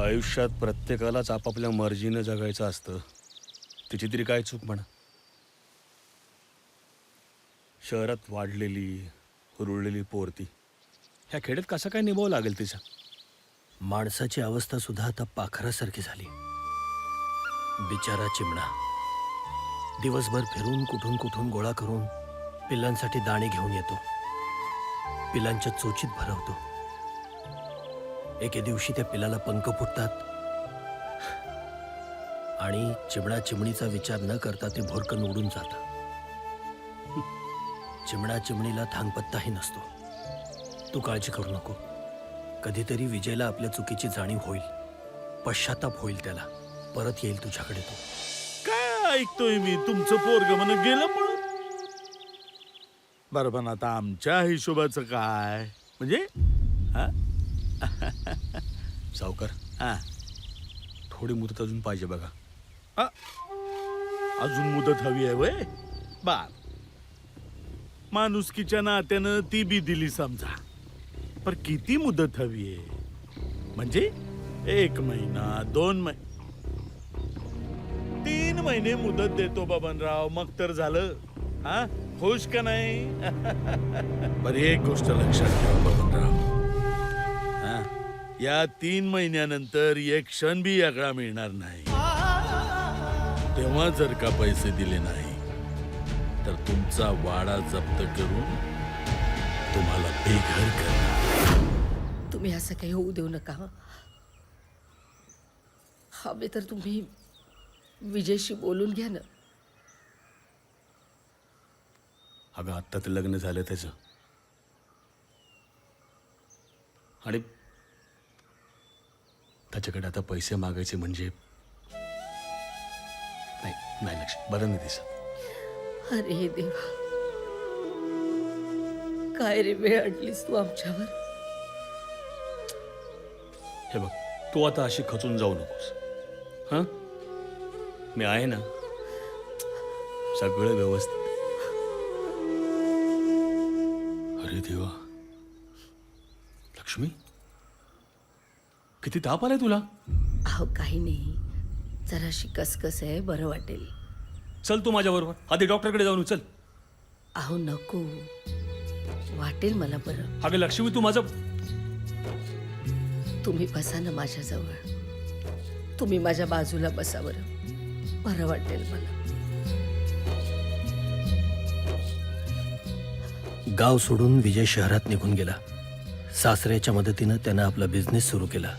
आयुष्यात प्रत्येकालाच आपापल्या मर्जीनं जगायचं असतं. तिची तरी काय चूक म्हणा. शहरात वाढलेली हुरळलेली पोरती ह्या खेड्यात कसं काय निभावं लागेल तिचा. माणसाची अवस्था सुद्धा आता पाखरासारखी झाली. बिचारा चिमणा दिवसभर फिरून कुठून कुठून गोळा करून पिल्लांसाठी दाणे घेऊन येतो. पिल्लांच्या चोचीत भरवतो. एके दिवशी त्या पिल्लाला पंख फुटतात आणि चिमणा चिमणीचा विचार न करता ते भोरकन उडून जातं. चिमणा चिमणीला थांगपत्ताही नसतो. तू काळजी करू नको. कधीतरी विजयला आपल्या चुकीची जाणीव होईल. पश्चाताप होईल त्याला. परत येईल तुझ्याकडे तो. काय ऐकतोय मी? तुमचं पोरग म्हण गेलं पळून. बरं पण आता आमच्या हिशोबाचं काय म्हणजे? सावकार, हा, थोडी मुदत अजून पाहिजे बघा. अजून मुदत हवी आहे वय? बार माणुसकीच्या नात्यानं ती बी दिली समजा. पर किती मुदत हवी आहे? म्हणजे 1 महिना, 2 महिने, 3 महिने मुदत देतो बबनराव. मग तर झालं. हा, खुश का नाही? पर एक गोष्ट लक्षात ठेवा बबनराव, हा, या 3 महिन्यानंतर एक क्षण बी आगळा मिळणार नाही. तेव्हा जर का पैसे दिले नाही तर तुमचा वाडा जप्त करून तुम्हाला बेघर करणार. तुम्ही असं काही होऊ देऊ नका. हवे तर तुम्ही विजयशी बोलून घ्या ना. अगं आत्ता ते लग्न झालं त्याचं आणि त्याच्याकडे आता पैसे मागायचे म्हणजे नाही लक्ष बरं नाही दिसत. अरे देवा, काय रे वेळ आणलीस तू आमच्यावर. हे बघ, तू आता अशी खचून जाऊ नकोस. हां, मी आहे ना, सगळं व्यवस्थित. अरे देवा, लक्ष्मी किती ताप आलाय तुला. अहो काही नाही, जराशी कसकस आहे, बरं वाटेल. चल तू माझ्याबरोबर, आधी डॉक्टरकडे जाऊन चल. अहो नको, वाटेल मला बरं. अगं लक्ष्मी, तू माझं. तुम्ही बसा ना माझ्याजवळ. तुम्ही माझ्या बाजूला बसा बरं, बरं वाटेल मला. गाव सोडून विजय शहरात निघून गेला. सासऱ्याच्या मदतीनं त्यानं आपला बिझनेस सुरू केला.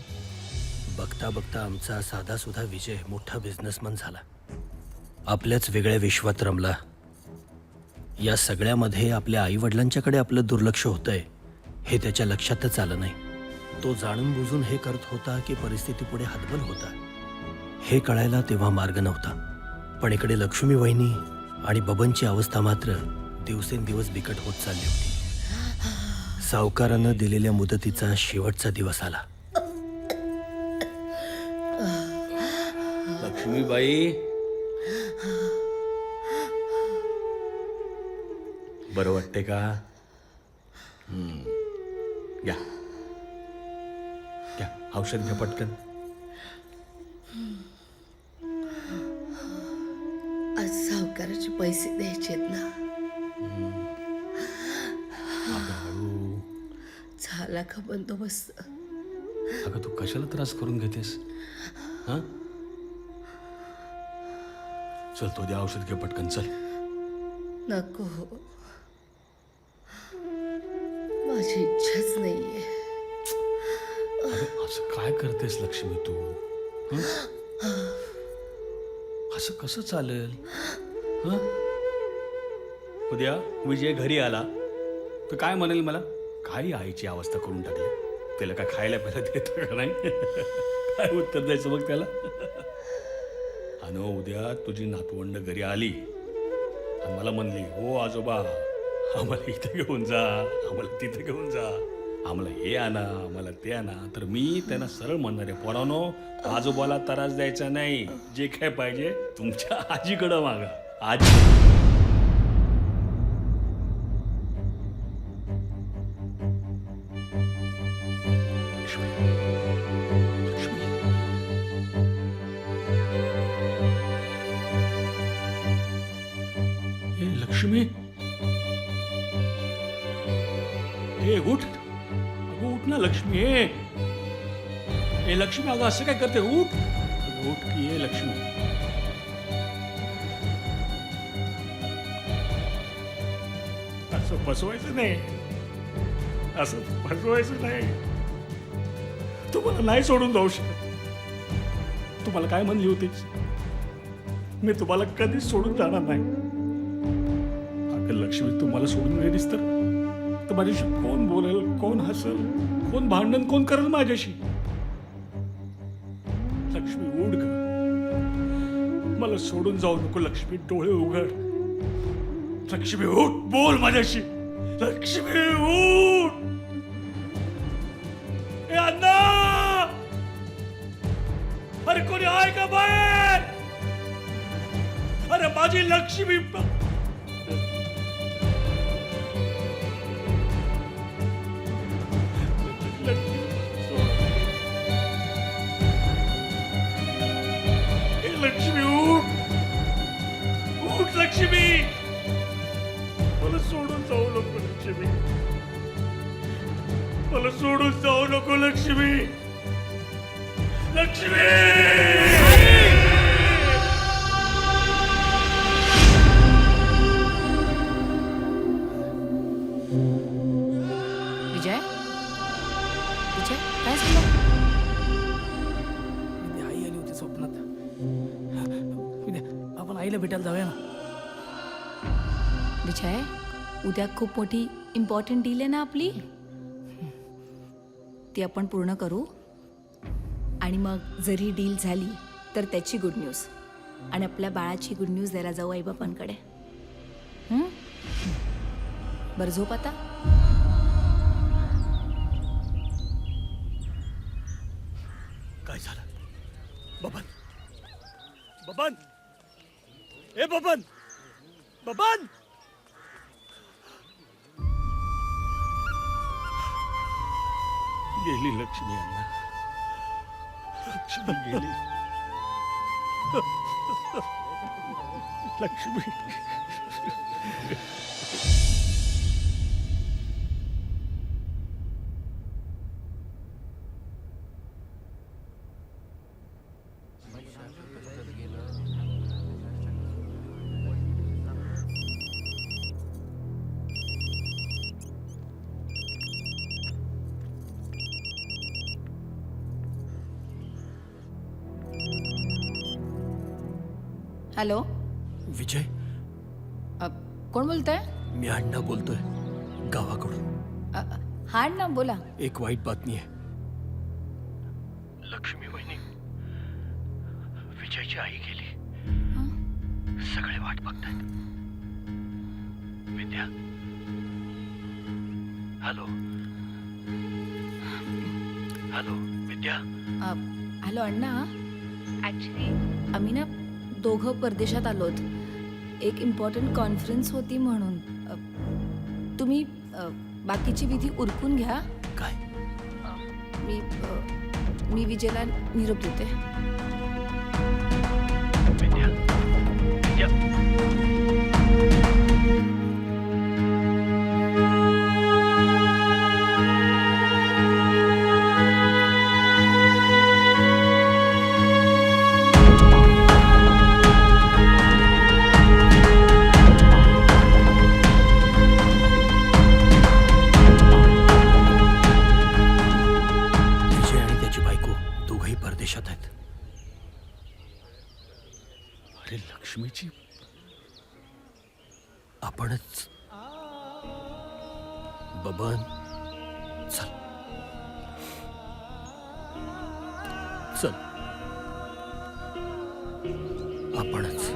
बघता बघता आमचा साधा सुधा विजय मोठा बिझनेसमन झाला. आपल्याच वेगळ्या विश्वात रमला. या सगळ्यामध्ये आपल्या आईवडिलांच्याकडे आपलं दुर्लक्ष होतंय हे त्याच्या लक्षातच आलं नाही. तो जाणून बुजून हे करत होता की परिस्थिती पुढे हातबल होता. हे कळायला तेव्हा मार्ग नव्हता. पण इकडे लक्ष्मी वहिनी आणि बबनची अवस्था मात्र दिवसेंदिवस बिकट होत चालली होती. सावकारानं दिलेल्या मुदतीचा शेवटचा दिवस आला. लक्ष्मीबाई, बरं वाटते का? घ्या घ्या, औषध घ्या पटकन. आज सावकाराचे पैसे द्यायचे ना. झाला का बंदोबस्त? अगं तू कशाला त्रास करून घेतेस? हा, चल तो दे औषध घे पटकन, चल. नको, माझी इच्छाच नाहीये. अगं असं काय करतेस लक्ष्मी तू? हं? असं कसं चालेल? हं? उद्या विजय घरी आला तर काय म्हणेल मला? काय आईची अवस्था करून टाकली, त्याला काय खायला प्यायला देतं का नाही? काय उत्तर द्यायचं मग त्याला? आणि उद्या तुझी नातवंड घरी आली आणि मला म्हणली, हो आजोबा आम्हाला इथे घेऊन जा, आम्हाला तिथे घेऊन जा, आम्हाला हे आणा, आम्हाला ते आणा, तर मी त्यांना सरळ म्हणणार आहे, पोरानो आजोबाला त्रास द्यायचा नाही, जे काय पाहिजे तुमच्या आजीकडं मागा. आजी लक्ष्मी, लक्ष्मी, लक्ष्मी हे उठ अगं उठ ना लक्ष्मी हे लक्ष्मी अगं असं काय करते उठ अगं, उठ की ये लक्ष्मी असं फसवायचं नाही असं फसवायचं नाही तुम्हाला नाही सोडून जाऊ शकत तुम्हाला काय म्हणली होतीस मी तुम्हाला कधीच सोडून जाणार नाही अगं लक्ष्मी तुम्हाला सोडून गेलीस तर माझ्याशी कोण बोलेल कोण हसल कोण भांडण कोण करेल माझ्याशी लक्ष्मी उठ ग मला सोडून जाऊ नको लक्ष्मी डोळे उघड लक्ष्मी उठ बोल माझ्याशी लक्ष्मी उठ ए अण्णा अरे कोणी आहे का बाहेर अरे माझी लक्ष्मी लक्ष्मी उठ उठ लक्ष्मी मला सोडून जाऊ नको लक्ष्मी मला सोडून जाऊ नको लक्ष्मी लक्ष्मी विजय विजय काय झालं विद्या आई आली होती स्वप्नात. विद्या आपण आईला भेटायला जाऊया ना. विजय उद्या खूप मोठी इम्पॉर्टंट डील आहे ना आपली ती आपण पूर्ण करू आणि मग जरी डील झाली तर त्याची गुड न्यूज आणि आपल्या बाळाची गुड न्यूज द्यायला जाऊ आईबापांकडे बरं झोप आता काय झालं बबन बबन ए बबन बबन गेली लक्ष्मी अण्णा लक्ष्मी गेली लक्ष्मी हॅलो विजय कोण बोलतंय मी अण्णा बोलतोय गावाकडून हा ना बोला एक वाईट बातमी आहे लक्ष्मी वहिनी विजयची आई गेली सगळे वाट बघतायत विद्या हॅलो हॅलो विद्या हॅलो अण्णा ॲक्च्युली आम्ही ना दोघं परदेशात आलोत एक इम्पॉर्टंट कॉन्फरन्स होती म्हणून तुम्ही बाकीची विधी उरकून घ्या काय मी विजयला निरोप देते विद्या विद्या विजय आणि त्याची बायको दोघंही परदेशात आहेत अरे लक्ष्मीची आपणच बबन चल चल आपणच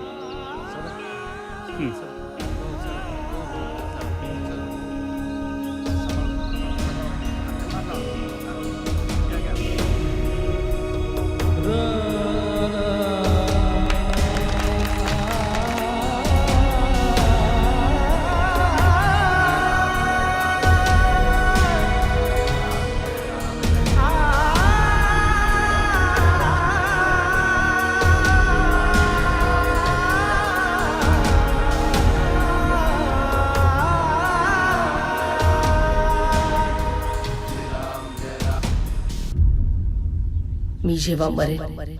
मी जेव्हा मरेन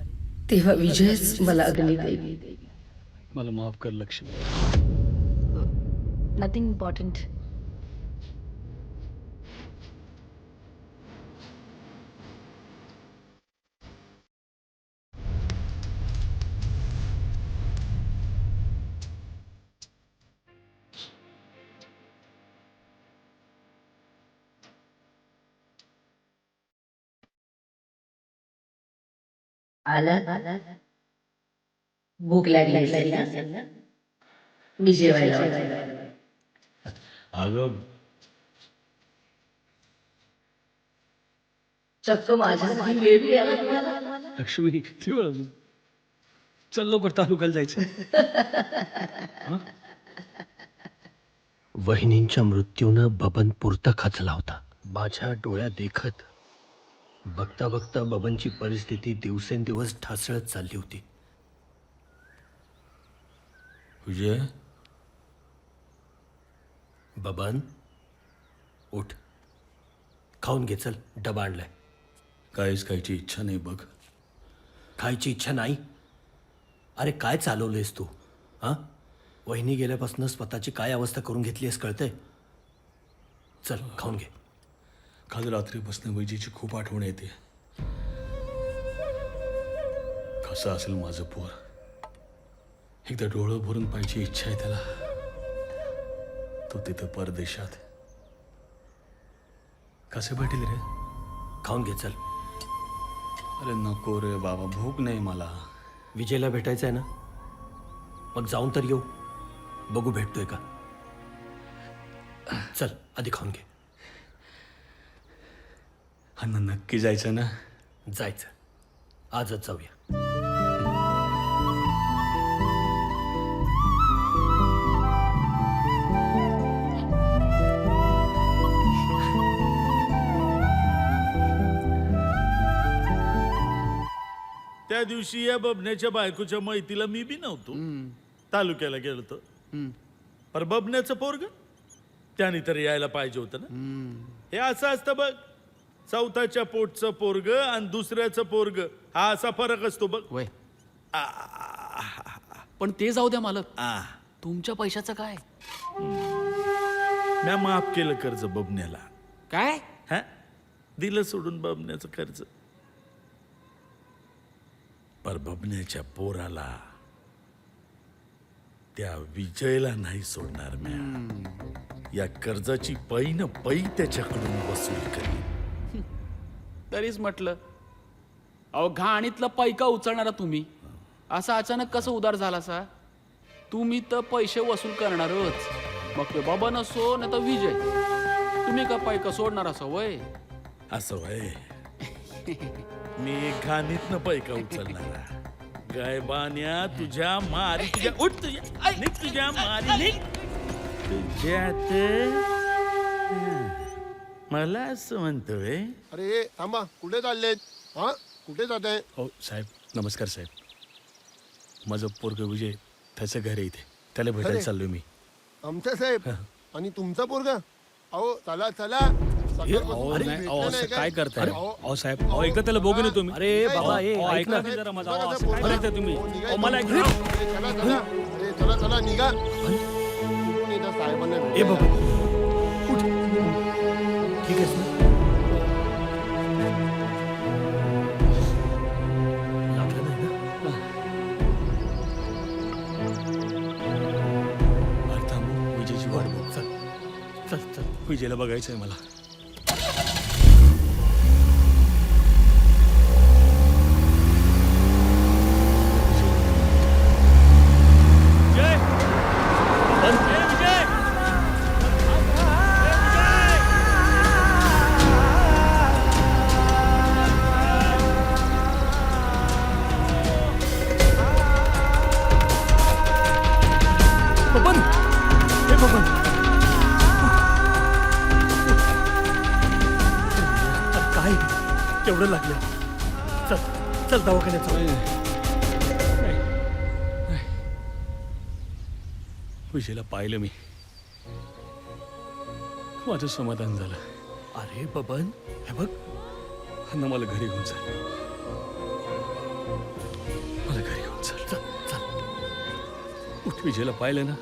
तेव्हा विजयच मला अग्नी देईल. मला माफ कर लक्ष्मी. Nothing important. आला भूक लागली असेल ना? मी जेवायला वाढवलं. अगं चक्क माझ्यासाठी वेळ मिळाला तुम्हाला? लक्ष्मी चल लवकर तालुक्याला जायचं. वहिनींच्या मृत्यूनं बबन पुरता खचला होता. माझ्या डोळ्यात देखत बघता बघता बबनची परिस्थिती दिवसेंदिवस ढासळत चालली होती. विजय बबन उठ, खाऊन घे, चल डबा आणलाय. काहीच खायची इच्छा नाही बघ. खायची इच्छा नाही? अरे काय चालवलंयस तू? हां, वहिनी गेल्यापासून स्वतःची काय अवस्था करून घेतली आहेस कळतंय? चल खाऊन घे. काल रात्रीपासून विजयची खूप आठवण येते. कसं असेल माझं पोर? एकदा डोळं भरून पाहायची इच्छा आहे त्याला. तो तिथं परदेशात कसे भेटेल रे? खाऊन घे चल. अरे नको रे बाबा, भूक नाही मला. विजयला भेटायचं आहे ना, मग जाऊन तर येऊ, बघू भेटतोय का. चल आधी खाऊन घे. अण्णा नक्की जायचं ना? जायचं, आजच जाऊया. त्या दिवशी या बबण्याच्या बायकोच्या मैतीला मी बी नव्हतो. तालुक्याला गेलतो. पर बबण्याचं पोरग त्याने तर यायला पाहिजे होतं ना. हे असं असतं बघ, चौथाच्या पोटचं पोरग आणि दुसऱ्याचं पोरग हा असा फरक असतो बघ. वय पण ते जाऊ द्या मालक, आ तुमच्या पैशाचं काय? म्या माफ केलं कर्ज बबण्याला. काय? हा, दिलं सोडून बबण्याचं कर्ज. पर बबण्याच्या पोराला, त्या विजयला नाही सोडणार म्या. या कर्जाची पै न पै त्याच्याकडून वसूल करी. तरीच म्हटलं, अहो घाणीतला पैका उचलणारा तुम्ही असा अचानक कसं उदार झाला सा? तुम्ही तर पैसे वसूल करणारच, मग ते बबन असो नाही तर विजय. तुम्ही का पैका सोडणार असं वय? असं वय मी घाणीतनं पैका उचलणारा. गायबान्या तुझ्या मारी, तुझ्या उठ, तुझ्या निघ, तुझ्या मारी निघ. तुझ्यात मला असं म्हणतोय. अरे थांबा, कुठे चाललेत? हा, कुठे जात आहे? हो साहेब, नमस्कार साहेब. माझं पोरग विजय त्याचं घर आहे इथे, त्याला भेटायला चाललोय मी. आमचा साहेब आणि तुमचा पोरगा? अहो चला चला. अहो, नाही, अहो, असं काय करताय? अहो साहेब, अहो एकदा त्याला बघून येतो मी. अरे बाबा, अहो, ऐक ऐका ना. की जरा माझा. अहो, असं काय करताय तुम्ही? अहो, मला ऐक. चला चला, अरे चला चला निघा. कुठून येतात साहेबांना ए भेटायला? बाबा उठ, ठीक आहेस ना? लागलं नाही ना? बरं, थांबू, विजयची वाट बघू. चल चल चल. विजयला बघायचं आहे मला. विजय! ए, विजय! बबन, हे बबन. काय केवढं लागलं? चल चल दवाखान्यात जाऊ. विजयला पाहिलं मी, माझं समाधान झालं. अरे बबन, हे बघ, अण्णा मला घरी घेऊन जा. विजयला पाहिलं ना.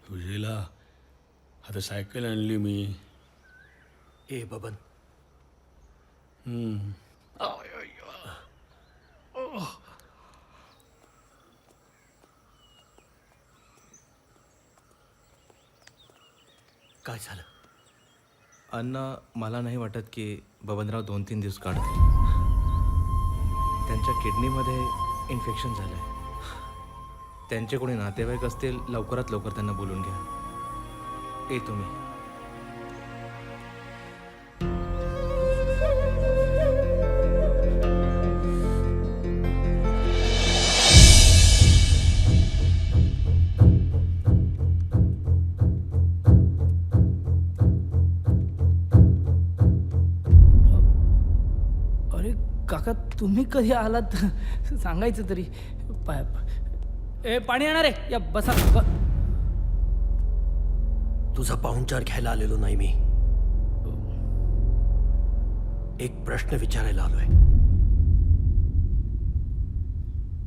विजयला आता सायकल आणली मी. ए बबन, काय झालं? अण्णा, मला नाही वाटत की बबनराव 2-3 दिवस काढतील. त्यांच्या किडनीमध्ये इन्फेक्शन झालं आहे. त्यांचे कोणी नातेवाईक असतील, लवकरात लवकर त्यांना बोलून घ्या. ए तुम्ही. अरे काका, तुम्ही कधी आलात सांगायचं तरी. पाणी येणार आहे, या बसा. तुझा पाहुणचार घ्यायला आलेलो नाही मी. एक प्रश्न विचारायला आलोय.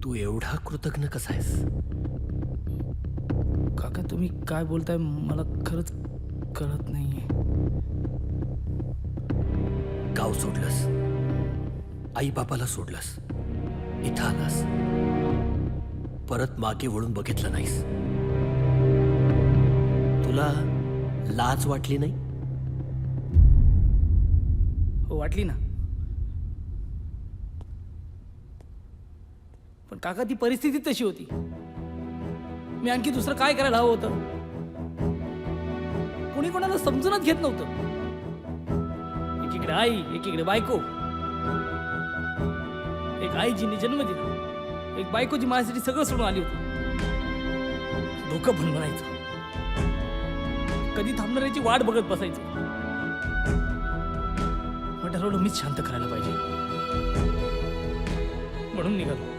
तू एवढा कृतज्ञ कसा आहेस? काका, तुम्ही काय बोलताय मला खरंच कळत नाहीये. गाव सोडलंस, आई बापाला सोडलंस, इथं आलास, परत मागे वळून बघितलं नाहीस. तुला लाज वाटली नाही? हो, वाटली ना. पण काका, ती परिस्थिती तशी होती. मी आणखी दुसरं काय करायला हवं होतं? कोणी कोणाला समजूनच घेत नव्हतं. एकीकडे आई, एकीकडे बायको. एक आई जिने जन्म दिला, एक बायको जी माझ्यासाठी सगळं सोडून आली होती. डोकं भणभणायचं, कधी थांबणाऱ्याची वाट बघत बसायचं. मग ठरवलं मीच शांत करायला पाहिजे, म्हणून निघालो.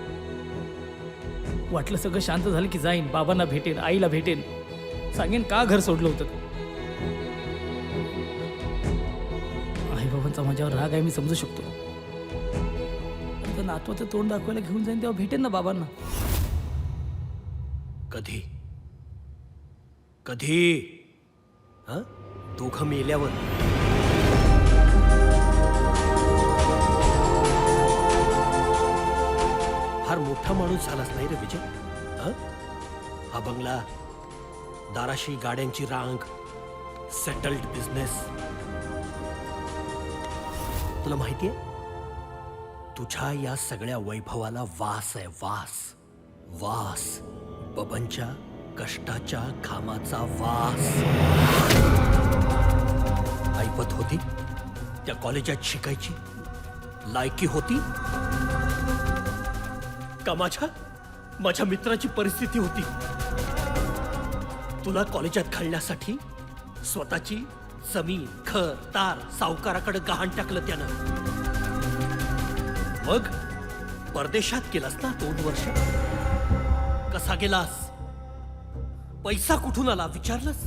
वाटलं सगळं शांत झालं की जाईन, बाबांना भेटेन, आईला भेटेन, सांगेन का घर सोडलं होतं. आई बाबांचा माझ्यावर राग आहे, मी समजू शकतो. पण नातवाचं तोंड दाखवायला घेऊन जाईन तेव्हा भेटेन ना बाबांना. कधी कधी हं? दोघं मेल्यावर. फार मोठा माणूस झालास नाही रे विजय. हं? हा बंगला, दाराशी गाड्यांची रांग, सेटल्ड बिझनेस. तुला माहितीये, तुझ्या या सगळ्या वैभवाला वास आहे. वास वास बबनच्या कष्टाच्या घामाचा वास. ऐपत होती, त्या कॉलेजात शिकायची लायकी होती का? माझ्या मित्राची परिस्थिती होती. तुला कॉलेजात घालण्यासाठी स्वतःची जमीन, घर, तार सावकाराकडे गहाण टाकलं त्यानं. मग परदेशात गेलास ना 2 वर्ष. कसा गेलास? पैसा कुठून आला विचारलंस?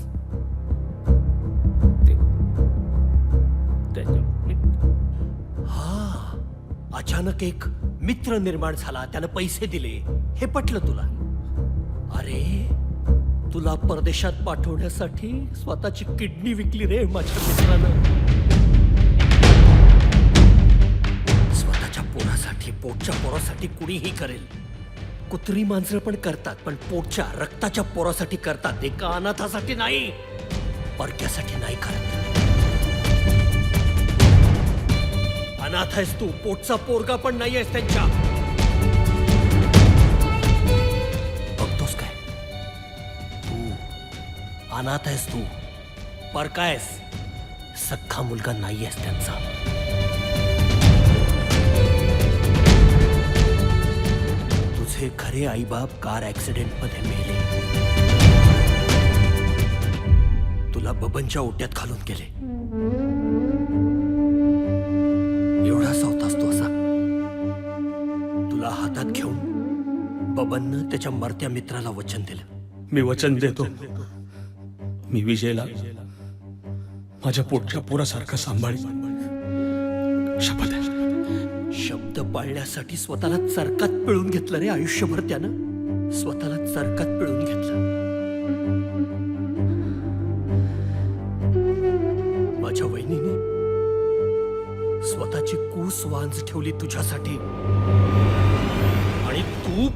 हा, अचानक एक मित्र निर्माण झाला, त्यानं पैसे दिले, हे पटलं तुला. अरे, तुला परदेशात पाठवण्यासाठी स्वतःची किडनी विकली रे माझ्या मित्रानं. स्वतःच्या पोरासाठी, पोटच्या पोरासाठी कुणीही करेल. कुत्री मांजरं पण करतात, पण पोटच्या रक्ताच्या पोरासाठी करतात. एका अनाथासाठी नाही, परक्यासाठी नाही करत. अनाथ आहेस तू, पोटचा पोरगा पण नाही आहेस त्यांच्या. बघतोस काय? तू अनाथ आहेस, तू परका आहेस, सख्खा मुलगा नाही आहेस त्यांचा. तुझे खरे आईबाप कार ऍक्सिडेंट मध्ये मेले. तुला बबनच्या ओट्यात घालून गेले. एवढासा होतास तू असा. तुला हातात घेऊन बबननं त्याच्या मरत्या मित्राला वचन दिलं. मी वचन देतो, मी विजयला माझ्या पोटच्या पोरासारखं सांभाळी. शपथ आहे. शब्द शब्द पाळण्यासाठी स्वतःला चरकात पिळून घेतलं रे आयुष्यभर त्यानं. स्वतःला चरकात पिळून घेतलं. माझ्या वहिनीने स्वतःची कूस वांज ठेवली तुझ्यासाठी आणि तू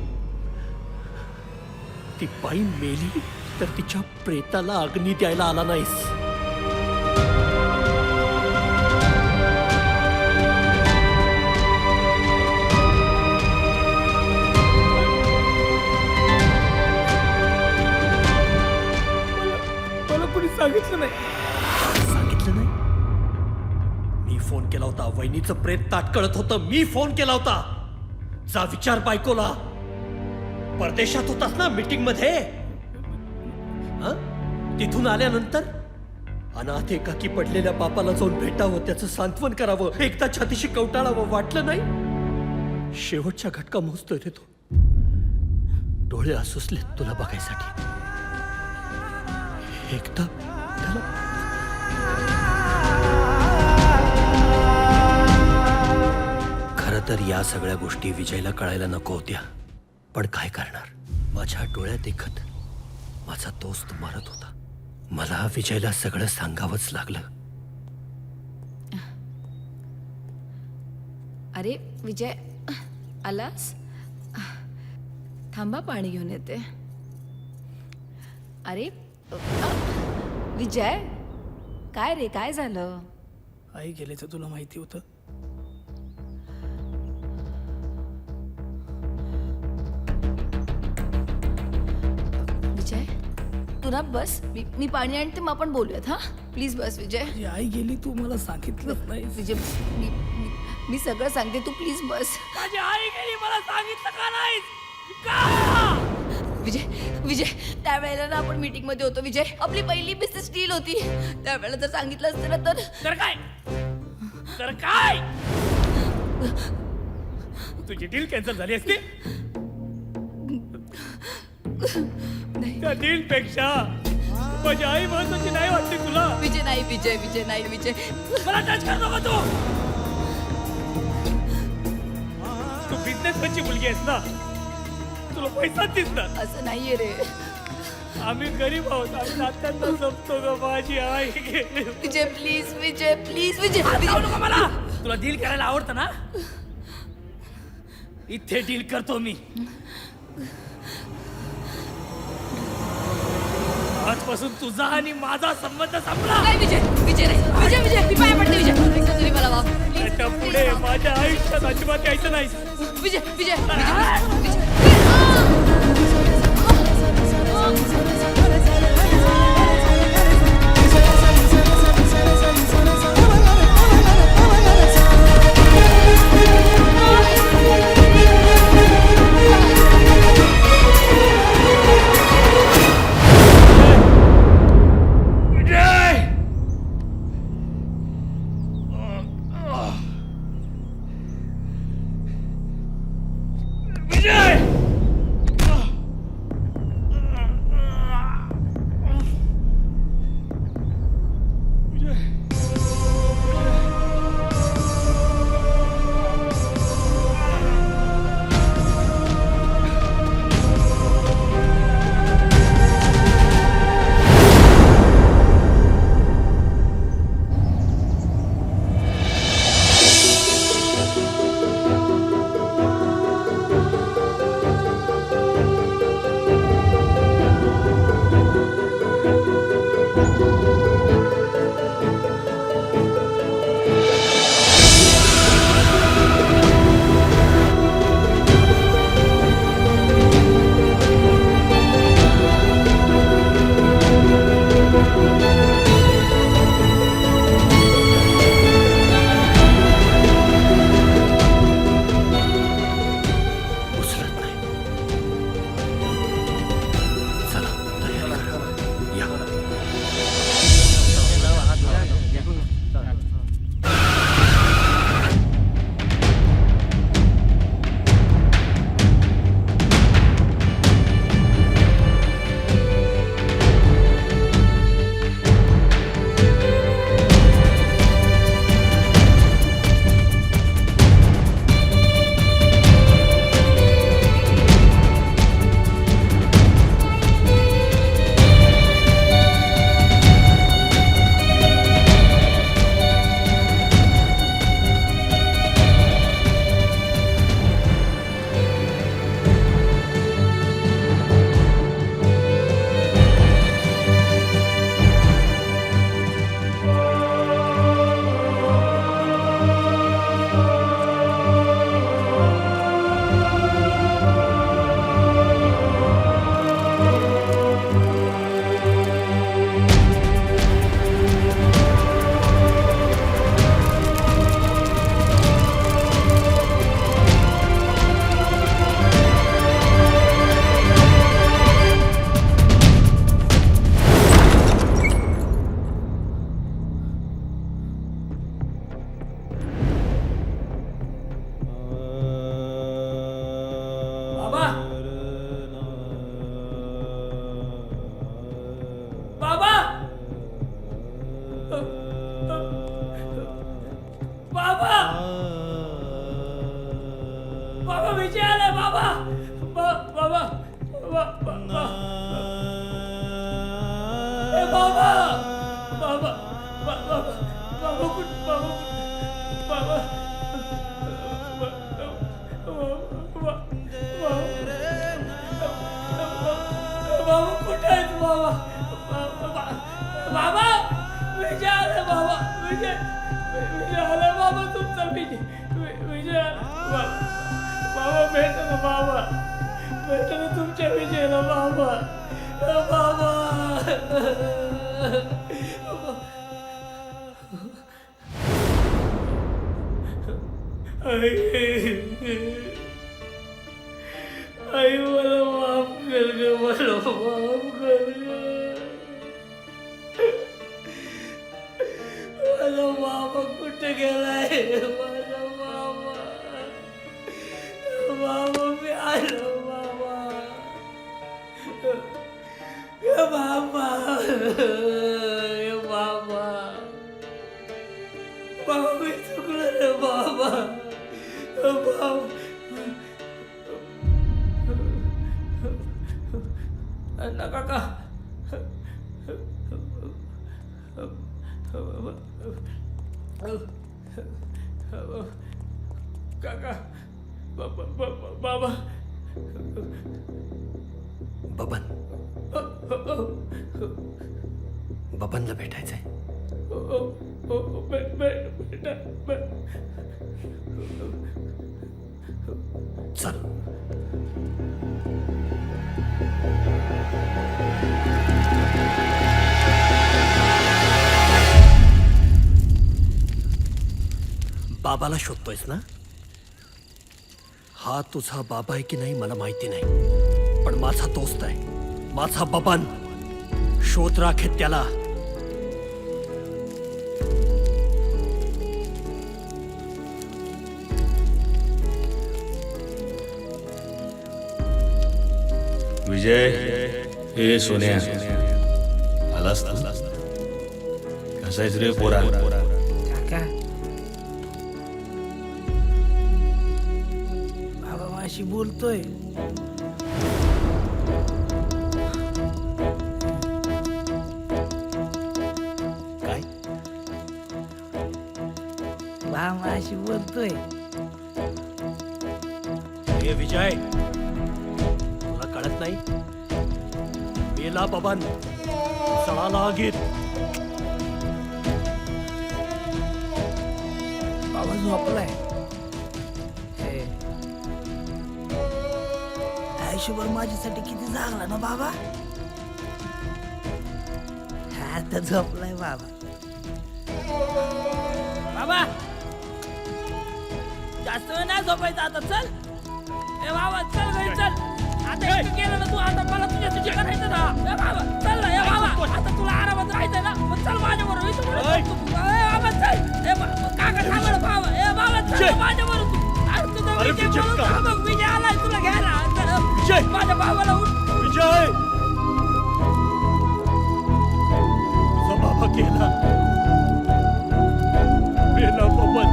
ती बाई मेली तर तिच्या प्रेताला अग्नी द्यायला आला नाहीस. मला कोणी सांगितलं नाही. सांगितलं नाही? मी फोन केला होता. वहिनीचं प्रेत ताटकळत होतं. मी फोन केला होता. जा विचार बायकोला. परदेशात होतास ना मीटिंग मध्ये. तिथून आल्यानंतर अनाथ एकाकी पडलेल्या बापाला जाऊन भेटावं, त्याचं सांत्वन करावं, एकदा छातीशी कवटाळावं वाटलं नाही? शेवटच्या घटका मोजतोय रे तो. डोळे आसुसलेत तुला बघायसाठी. एकदा त्याला खरं तर या सगळ्या गोष्टी विजयला कळायला नको होत्या, पण काय करणार. माझ्या डोळ्यात देखत माझा दोस्त मरत होता. मला विजयला सगळं सांगावंच लागलं. अरे विजय, आलास? थांबा, पाणी घेऊन येते. अरे विजय, काय रे, काय झालं? आई गेल्याचं तुला माहिती होतं? विजय, तू ना बस. मी पाणी आणते, मग आपण बोलूयात. हा, प्लीज बस विजय. माझी आई गेली, तू मला सांगितलंच नाही. विजय, मी सगळं सांगते, तू प्लीज बस. माझी आई गेली, मला सांगितलं का नाही? का? विजय, विजय, त्यावेळेला ना आपण मीटिंग मध्ये होतो. विजय, आपली पहिली बिझनेस डील होती. त्यावेळेला जर सांगितलं असतं ना तर. तर काय? तर काय? तुझी डील कॅन्सल झाली असती. त्या डील पेक्षा माझी आई महत्वाची नाही वाटते तुला? विजय नाही, विजय, विजय नाही, विजय. मला टच कर नको तू. तू बिझनेसमॅनची मुलगी आहेस ना, तुला पैसाच दिसतात. असं नाहीये रे. आम्ही गरीब आहोत. आम्ही नात्यांना जपतो ग. माझी आई गेली. विजय प्लीज, विजय प्लीज, विजय. जाऊ नको मला. तुला डील करायला आवडतं ना? इथे डील करतो मी. आजपासून तुझा आणि माझा संबंध संपला. नाही विजय, विजय नाही, विजय, विजय, मी पाय पडते विजय. एकदा तरी मला वाफ. त्याच्या पुढे माझ्या आयुष्यात अजिबात यायचं नाही. विजय, विजय, विजय, विजय. बाबा बाबा विजय आलाय बाबा बाबा बाबा ए बाबा बाबा बाबा बाबा कुठं बाबा बाबा कुठे आहेत बाबा बाबा विजय आलाय बाबा विजय आलाय बाबा तुमचा विजय आला बाबा भेटा ना बाबा भेटा ना तुमच्या विजयला बाबा बाबा आई मला माफ कर ग मला माफ कर ग माझा बाबा कुठे गेलाय माझा बाबा बाबा मी आलो बाबा ए बाबा ए बाबा बाबा मी चुकलो रे बाबा बाबा अण्णा काका काका बाबा बबन बबनला भेटायचंय. चल. बाबाला शोधतोयस ना? हा तुझा बाबा आहे की नाही मला माहिती नाही, पण माझा दोस्त आहे, माझा बबन. शोध राखेत त्याला. विजय हे सोन्या आलास कसायच रे पोरा? काका बाबा माझी बोलतोय. काय? बाबा माझी बोलतोय. हे विजय, तुला कळत नाही? मेला बबन, सळाला आगीत. बाबा झोपलाय. आयुष्यभर माझ्यासाठी किती जागला ना बाबा. आता झोपलाय बाबा. बाबा जास्त वेळ नाही झोपायचं आता. चल ए बाबा चल घरी चल. आता एकटं केलं ना तू, आता मला तुझ्या करायचं ना. ए बाबा चल ना. ए बाबा आता तुला आरामात राहायचंय ना, मग चल माझ्या बरोबर. बाबा चल. ए काका थांबा ना बाबा. ए बाबा चल माझ्या बरोबर तू. अरे तुझा विजय बोलून थांब. विजय आलाय तुला घ्यायला. माझ्या बाबाला उठ. विजय, तुझा बाबा गेला. मेला बबन.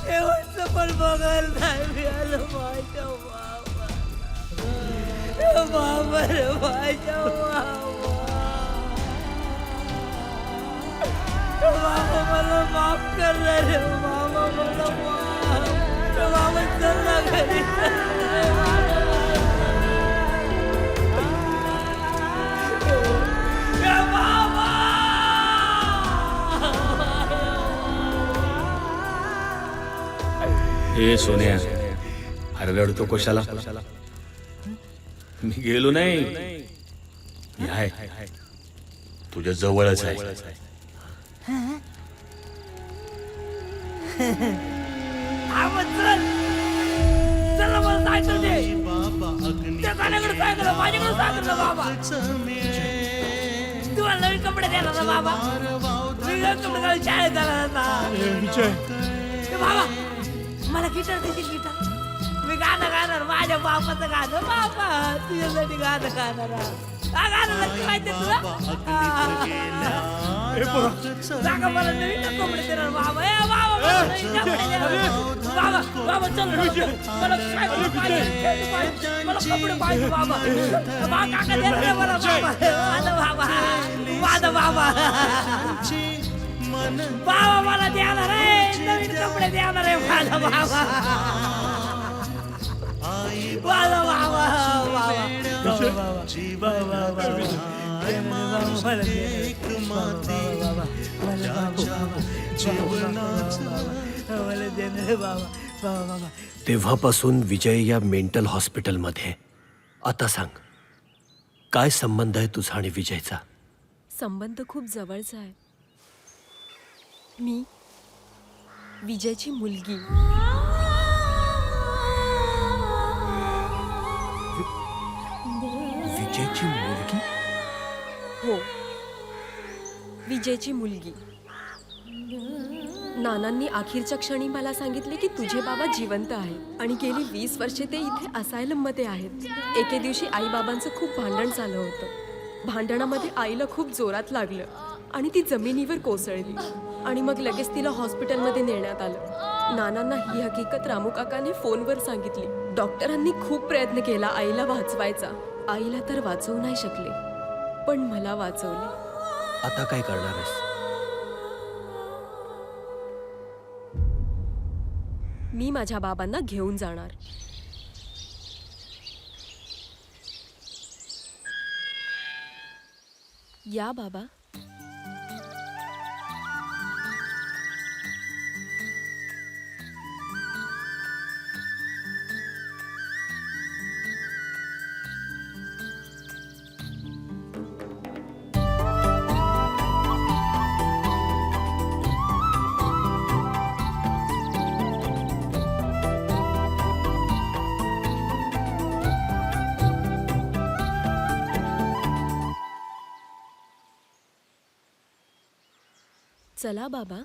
शेवटचं पण बघायला नाही मिळालं माझ्या बाबा. बाबा रे माझ्या बाबा. बाबा मला माफ कर रे बाबा. मला माफ. बाबा चल ना घरी. हे सोन्या, अरे रडतो कशाला? मी गेलो नाही. आहे तुझ्या जवळच आहे. चल चल ना, मला सायकल दे. त्या गाण्याकडे सायकल आहे, माझ्याकडे सायकल आहे बाबा. तुला नवीन कपडे देणार ना बाबा. मी नवीन कपडे घालून शाळेत जाणार आता. ए बाबा, मला गिटार देशील गिटार? मी गाणं गाणार, माझ्या बापाचं गाणं. बाबा तुझ्यासाठी गाणं गाणार. हा गाणं नक्की माहिती तुला? जागा मला नवीन कपडे देणार बाबा. ए बाबा, मला नवीन कपडे देणार. बाबा बाबा चल मला सायकल पाहिजे, मला कपडे पाहिजे बाबा. बाबा काका देणार आहे मला बाबा. माझा बाबा बाबा मला देणार आहे, नवीन कपडे देणार आहे माझा बाबा. माझा बाबा. तेव्हापासून विजय या मेंटल हॉस्पिटलमध्ये. आता सांग, काय संबंध आहे तुझा आणि विजयचा? संबंध खूप जवळचा आहे. मी विजयची मुलगी. विजयची मुलगी? हो, विजयची मुलगी. नानांनी अखेरच्या क्षणी मला सांगितले की तुझे बाबा जिवंत आहेत आणि गेली 20 वर्षे ते इथे असायलममध्ये आहेत. एके दिवशी आई बाबांचं खूप भांडण झालं होतं. भांडणामध्ये आईला खूप जोरात लागलं आणि ती जमिनीवर कोसळली आणि मग लगेच तिला हॉस्पिटलमध्ये नेण्यात आलं. नानांना ही हकीकत रामू काकाने फोनवर सांगितली. डॉक्टरांनी खूप प्रयत्न केला आईला वाचवायचा. आईला तर वाचवू नाही शकले, पण मला वाचवले. आता काय करणार आहेस? मी माझ्या बाबांना घेऊन जाणार. या बाबा. चला बाबा.